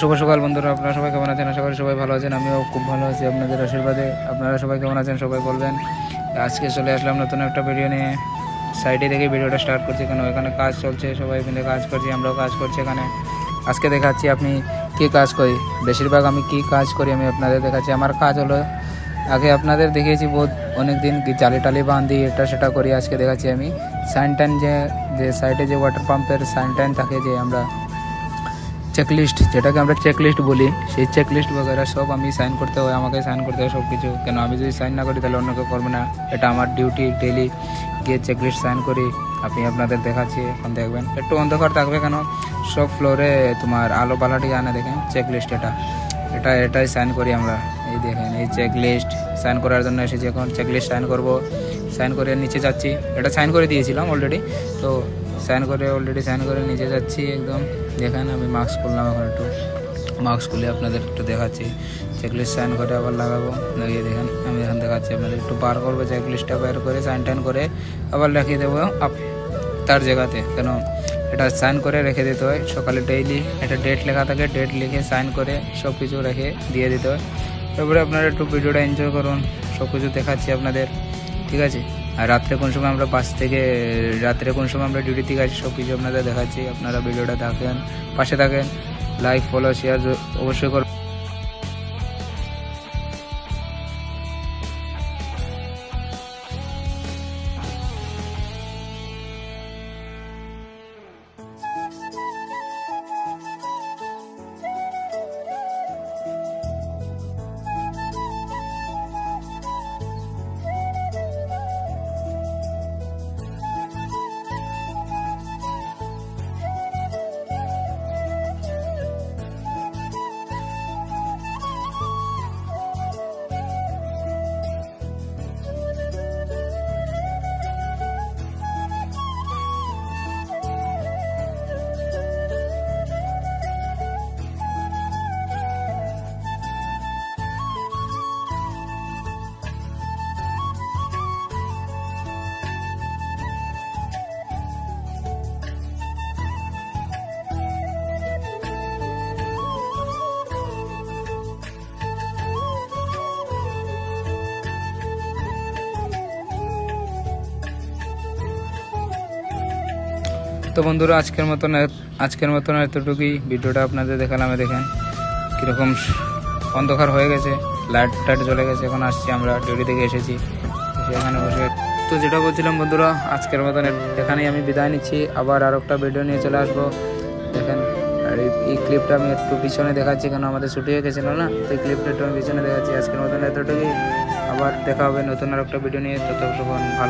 শুভ সকাল বন্ধুরা, আপনারা সবাই কেমন আছেন? আশা করি সবাই ভালো আছেন। আমিও খুব ভালো আছি আপনাদের আশীর্বাদে। আপনারা সবাই কেমন আছেন সবাই বলবেন। আজকে চলে আসলাম নতুন একটা ভিডিও নিয়ে। সাইডে থেকে ভিডিওটা স্টার্ট করছি, কেন এখানে কাজ চলছে, সবাই মিলে কাজ করছি, আমরাও কাজ করছি এখানে। আজকে দেখাচ্ছি আমি কী কাজ করি, বেশিরভাগ আমি কী কাজ করি আমি আপনাদের দেখাচ্ছি। আমার কাজ হলো, আগে আপনাদের দেখিয়েছি বহুত অনেক দিন জালি টালি বাঁধি, এটা সেটা করি। আজকে দেখাচ্ছি আমি সাইন টাইন, যে সাইডে যে ওয়াটার পাম্পের সাইন টাইন থাকে, যে আমরা চেকলিস্ট, যেটাকে আমরা চেকলিস্ট বলি, সেই চেকলিস্ট বগেরা সব আমি সাইন করতে হয়, আমাকে সাইন করতে হয় সব কিছু। কেন আমি যদি সাইন না করি তাহলে অন্য কেউ করবে না, এটা আমার ডিউটি। ডেলি গিয়ে চেকলিস্ট সাইন করি। আমি আপনাদের দেখাচ্ছি, এখন দেখবেন একটু অন্ধকার থাকবে, কেন সব ফ্লোরে তোমার আলো বালাটি আনে, দেখেন চেকলিস্ট এটাই সাইন করি আমরা। এই দেখেন এই চেকলিস্ট সাইন করার জন্য এসেছি, এখন চেকলিস্ট সাইন করব। সাইন করে নিচে যাচ্ছি, এটা সাইন করে দিয়েছিলাম অলরেডি, তো সাইন করে নিচে যাচ্ছি একদম। দেখেন আমি মাস্ক খুললাম, এখন একটু মাস্ক খুলে আপনাদের একটু দেখাচ্ছি। চেকলিস্ট সাইন করে আবার লাগাবো, লাগিয়ে দেখেন আমি এখন দেখাচ্ছি আপনাদের। একটু বার করবো চেকলিস্টটা, বের করে সাইন টাইন করে আবার রেখে দেবো তার জায়গাতে। কেন এটা সাইন করে রেখে দিতে হয় সকালে ডেইলি, একটা ডেট লেখা থাকে, ডেট লিখে সাইন করে সব কিছু রেখে দিয়ে দিতে হয়। তারপরে আপনারা একটু ভিডিওটা এনজয় করুন, সব কিছু দেখাচ্ছি আপনাদের, ঠিক আছে? আর রাত্রে কোন সময় আমরা কোন সময় আমরা ডিউটি থেকে আছি, সব কিছু আপনাদের দেখাচ্ছি। আপনারা ভিডিওটা দেখেন, পাশে থাকেন, লাইক ফলো শেয়ার অবশ্যই করুন। তো বন্ধুরা, আজকের মতন এতটুকুই। ভিডিওটা আপনাদের দেখালাম। দেখেন কীরকম অন্ধকার হয়ে গেছে, লাইট টাইট জ্বলে গেছে। এখন আসছি, আমরা ডিউটি থেকে এসেছি, এখানে বসে। তো যেটা বলছিলাম বন্ধুরা, আজকের মতন এখানেই আমি বিদায় নিচ্ছি। আবার আর একটা ভিডিও নিয়ে চলে আসবো। দেখেন আর এই ক্লিপটা আমি একটু পিছনে দেখাচ্ছি, কেন আমাদের ছুটি হয়ে গেছিলো না, তো এই ক্লিপটা একটু আমি পিছনে দেখাচ্ছি। আজকের মতন এতটুকুই, আবার দেখা হবে নতুন আর একটা ভিডিও নিয়ে। ততক্ষণ ভালো।